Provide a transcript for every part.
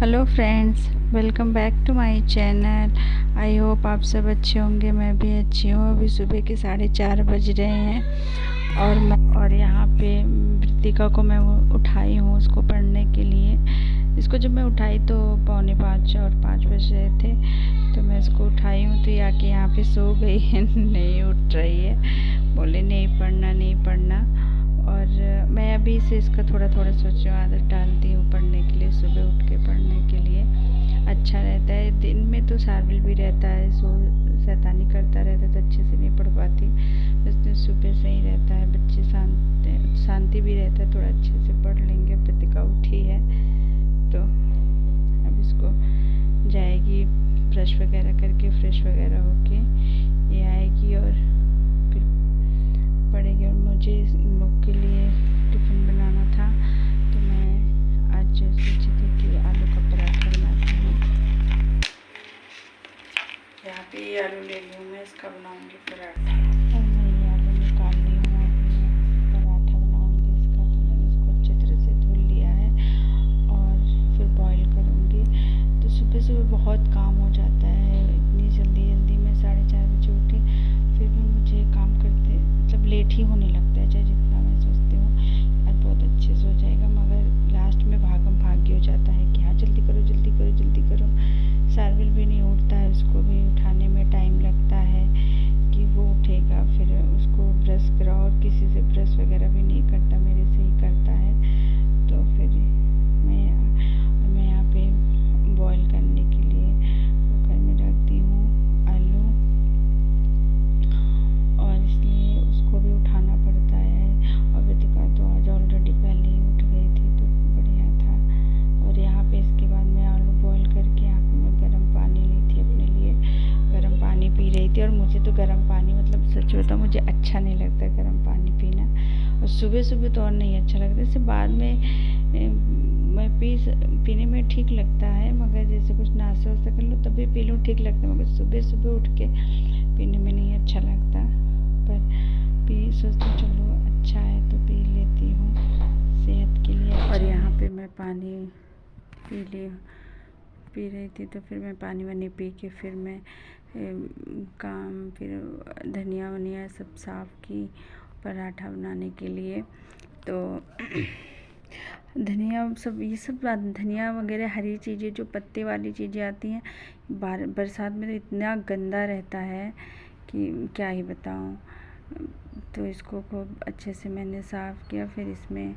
Hello friends, welcome back to my channel. I hope आप सब अच्छे होंगे। मैं भी अच्छी हूँ। अभी सुबह के 4:30 बज रहे हैं और यहाँ पे वृतिका को मैं उठाई हूँ उसको पढ़ने के लिए। इसको जब मैं उठाई तो 4:45 और 5 बज रहे थे, तो मैं इसको उठाई हूँ तो ये आके यहाँ पे सो गई है। नहीं उठ रही है, बोले नहीं पढ़ना नहीं पढ़ना। और मैं अभी से इसका थोड़ा थोड़ा सोच रही हूँ, आदत डालती हूँ पढ़ने के लिए, सुबह उठ के पढ़ने के लिए। अच्छा रहता है। दिन में तो शार्विल भी रहता है, सो शैतानी करता रहता है तो अच्छे से नहीं पढ़ पाती। बस सुबह सही रहता है, बच्चे शांति भी रहता है, थोड़ा अच्छे से पढ़ लेंगे। प्रतिका उठी है तो अब इसको जाएगी, ब्रश वगैरह करके फ्रेश वगैरह होके ये आएगी और फिर पढ़ेगी। और मुझे इन लोग के लिए टिफ़िन बनाना था, तो मैं आज सोची थी कि आलू का पराठा बनाती हूँ। यहाँ पे ये आलू ले ली हूँ, मैं इसका बनाऊँगी पराठा। और मैं ये आलू निकाल ली हूँ, अभी मैं पराठा बनाऊँगी इसका। तो मैंने इसको अच्छी तरह से धुल लिया है और फिर बॉईल करूँगी। तो सुबह सुबह बहुत काम हो जाता है, इतनी जल्दी जल्दी मैं 4:30 बजे उठी, फिर भी मुझे काम करते मतलब लेट ही होने लगता है। चाहे जितना मैं सोचती हूँ आज बहुत अच्छे से हो जाएगा, मगर लास्ट में भागम भागी हो जाता है कि हाँ जल्दी करो जल्दी करो जल्दी करो। शार्विल भी नहीं उठता है, उसको भी उठाने में टाइम लगता है कि वो उठेगा, फिर उसको ब्रश कराओ। और किसी से ब्रश वगैरह भी नहीं करता, मेरे से ही करता है। तो फिर मैं यहाँ पे बॉईल करने के लिए कुकर में रख दी हूँ आलू, और इसलिए उसको भी उठाना पड़ता है। और वृतिका तो आज ऑलरेडी पहले ही उठ गई थी तो बढ़िया था। और यहाँ पे इसके बाद मैं आलू बॉईल करके यहाँ पे मैं गर्म पानी ली थी अपने लिए, गर्म पानी पी रही थी। और मुझे तो गर्म पानी मतलब सच बताऊँ मुझे अच्छा नहीं लगता गर्म पानी पीना, और सुबह सुबह तो और नहीं अच्छा लगता। इससे बाद में मैं पीने में ठीक लगता है, मगर जैसे कुछ नाश्ता वास्ता कर लो तभी पी लूँ ठीक लगता है, मगर सुबह सुबह उठ के पीने में नहीं अच्छा लगता। पर सोचती चलो अच्छा है तो पी लेती हूँ सेहत के लिए। और यहाँ पे मैं पानी पी रही थी, तो फिर मैं पानी वानी पी के फिर मैं फिर धनिया वनिया सब साफ़ की पराठा बनाने के लिए। तो धनिया सब ये सब धनिया वगैरह हरी चीज़ें जो पत्ते वाली चीज़ें आती हैं, बरसात में तो इतना गंदा रहता है कि क्या ही बताऊँ। तो इसको खूब अच्छे से मैंने साफ़ किया, फिर इसमें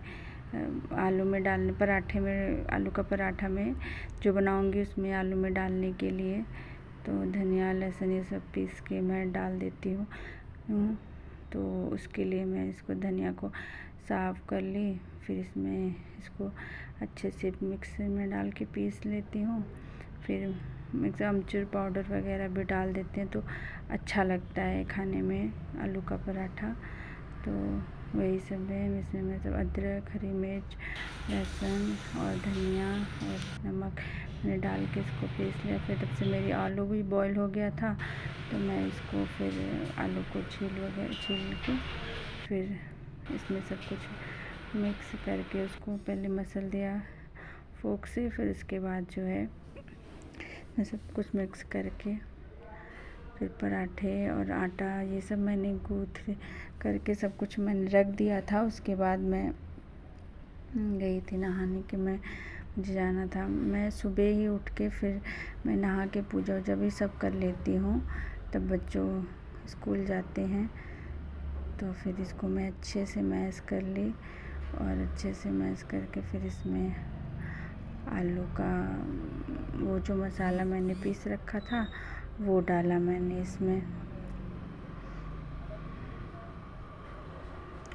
आलू में डालने पराठे में आलू का पराठा में जो बनाऊंगी उसमें आलू में डालने के लिए तो धनिया लहसुन ये सब पीस के मैं डाल देती हूँ। तो उसके लिए मैं इसको धनिया को साफ़ कर ली, फिर इसमें इसको अच्छे से मिक्सर में डाल के पीस लेती हूँ। फिर अमचूर पाउडर वगैरह भी डाल देते हैं तो अच्छा लगता है खाने में आलू का पराठा। तो वही सब है, इसमें मैं सब अदरक, हरी मिर्च, लहसुन और धनिया और नमक मैंने डाल के इसको पीस लिया। फिर तब से मेरी आलू भी बॉईल हो गया था, तो मैं इसको फिर आलू को छील के फिर इसमें सब कुछ मिक्स करके उसको पहले मसल दिया फोक से। फिर उसके बाद जो है मैं सब कुछ मिक्स करके फिर पराठे और आटा ये सब मैंने गूँथ करके सब कुछ मैंने रख दिया था। उसके बाद मैं गई थी नहाने के, मुझे जाना था। मैं सुबह ही उठ के फिर मैं नहा के पूजा वूजा भी सब कर लेती हूँ, तब बच्चों स्कूल जाते हैं। तो फिर इसको मैं अच्छे से मैश कर ली, और अच्छे से मैश करके फिर इसमें आलू का वो जो मसाला मैंने पीस रखा था वो डाला मैंने इसमें।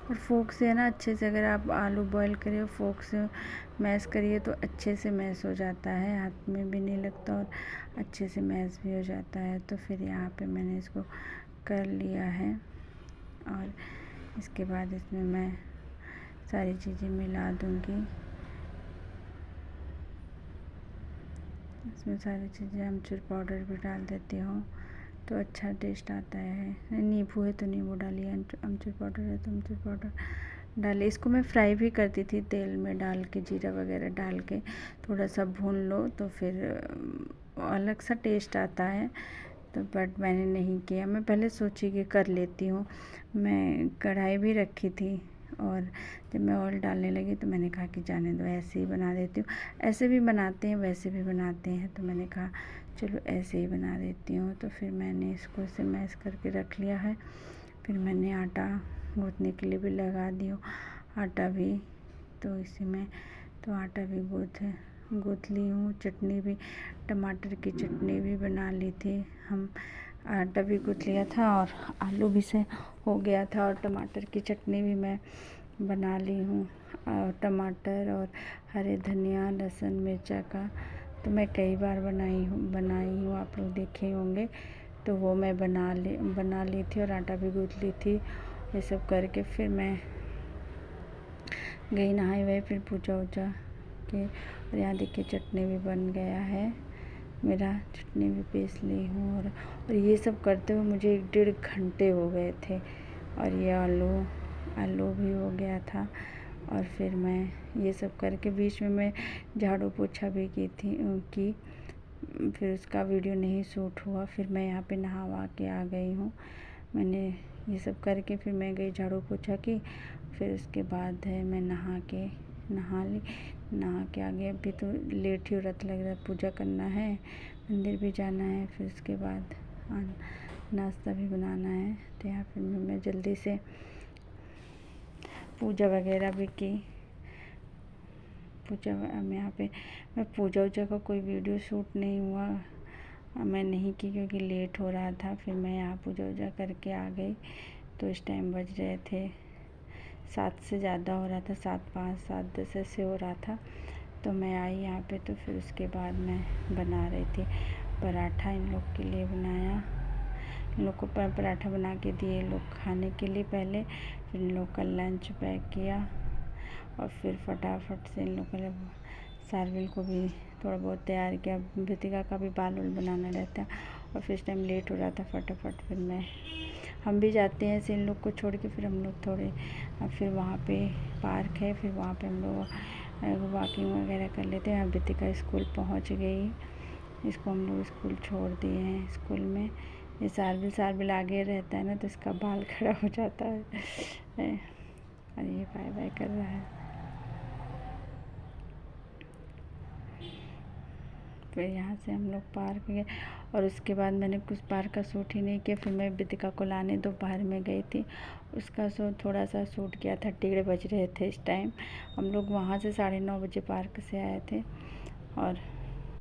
और फोक से है ना अच्छे से, अगर आप आलू बॉईल करिए फोक से मैश करिए तो अच्छे से मैश हो जाता है, हाथ में भी नहीं लगता और अच्छे से मैश भी हो जाता है। तो फिर यहाँ पे मैंने इसको कर लिया है, और इसके बाद इसमें मैं सारी चीज़ें मिला दूँगी। इसमें सारी चीज़ें अमचूर पाउडर भी डाल देती हूँ तो अच्छा टेस्ट आता है। नींबू है तो नींबू डालिए, अमचूर पाउडर है तो अमचूर पाउडर डाले। इसको मैं फ्राई भी करती थी तेल में डाल के, जीरा वगैरह डाल के थोड़ा सा भून लो तो फिर अलग सा टेस्ट आता है। तो बट मैंने नहीं किया। मैं पहले सोची कि कर लेती हूँ। मैं कढ़ाई भी रखी थी और जब मैं ऑयल डालने लगी तो मैंने कहा कि जाने दो, ऐसे ही बना देती हूँ। ऐसे भी बनाते हैं, वैसे भी बनाते हैं, तो मैंने कहा चलो ऐसे ही बना देती हूँ। तो फिर मैंने इसको ऐसे मैश करके रख लिया है। फिर मैंने आटा गूँथने के लिए भी लगा दिया, आटा भी। तो इसी में तो आटा भी गूँथ ली हूँ। चटनी भी, टमाटर की चटनी भी बना ली थी। हम आटा भी गूँथ लिया था और आलू भी से हो गया था, और टमाटर की चटनी भी मैं बना ली हूँ। और टमाटर और हरे धनिया, लहसुन, मिर्चा का तो मैं कई बार बनाई हूँ, आप लोग देखे होंगे। तो वो मैं बना ली थी और आटा भी गूँथ ली थी। ये सब करके फिर मैं गई नहाई वही, फिर पूजा वूजा के। और यहाँ देखिए चटनी भी बन गया है मेरा, चटनी भी पीस ली हूँ। और ये सब करते हुए मुझे 1-1.5 घंटे हो गए थे। और ये आलू भी हो गया था। और फिर मैं ये सब करके बीच में मैं झाड़ू पोछा भी की फिर उसका वीडियो नहीं शूट हुआ। फिर मैं यहाँ पे नहा के आ गई हूँ। मैंने ये सब करके फिर मैं गई झाड़ू पोछा की। फिर उसके बाद है मैं नहा के आ गई। अभी तो लेट ही हो रहा था, लग रहा है पूजा करना है, मंदिर भी जाना है, फिर उसके बाद नाश्ता भी बनाना है। तो यहाँ फिर मैं जल्दी से पूजा वगैरह भी की। यहाँ पे मैं पूजा वूजा का कोई वीडियो शूट नहीं हुआ, मैं नहीं की क्योंकि लेट हो रहा था। फिर मैं यहाँ पूजा वूजा करके आ गई। तो इस टाइम बज रहे थे 7 से ज़्यादा हो रहा था, 7:05, 7:10 ऐसे हो रहा था। तो मैं आई यहाँ पे। तो फिर उसके बाद मैं बना रही थी पराठा, इन लोग के लिए बनाया। इन लोग को पराठा बना के दिए लोग खाने के लिए पहले। फिर इन लोग का लंच पैक किया और फिर फटाफट से इन लोग के लिए सार्विल को भी थोड़ा बहुत तैयार किया। वितिका का भी बाल वाल बनाना रहता है। और फिर इस टाइम लेट हो रहा था, फटाफट फिर हम भी जाते हैं ऐसे इन लोग को छोड़ के। फिर हम लोग फिर वहाँ पे पार्क है, फिर वहाँ पे हम लोग वॉकिंग वगैरह कर लेते हैं। वितिका स्कूल पहुँच गई, इसको हम लोग स्कूल छोड़ दिए हैं। स्कूल में ये सार्विल आगे रहता है ना, तो इसका बाल खड़ा हो जाता है। और ये बाय बाय कर रहा है। फिर यहाँ से हम लोग पार्क गए और उसके बाद मैंने कुछ पार्क का शूट ही नहीं किया। फिर मैं वितिका को लाने दोपहर में गई थी, उसका थोड़ा सा शूट किया था। 1:30 बज रहे थे इस टाइम। हम लोग वहाँ से 9:30 बजे पार्क से आए थे। और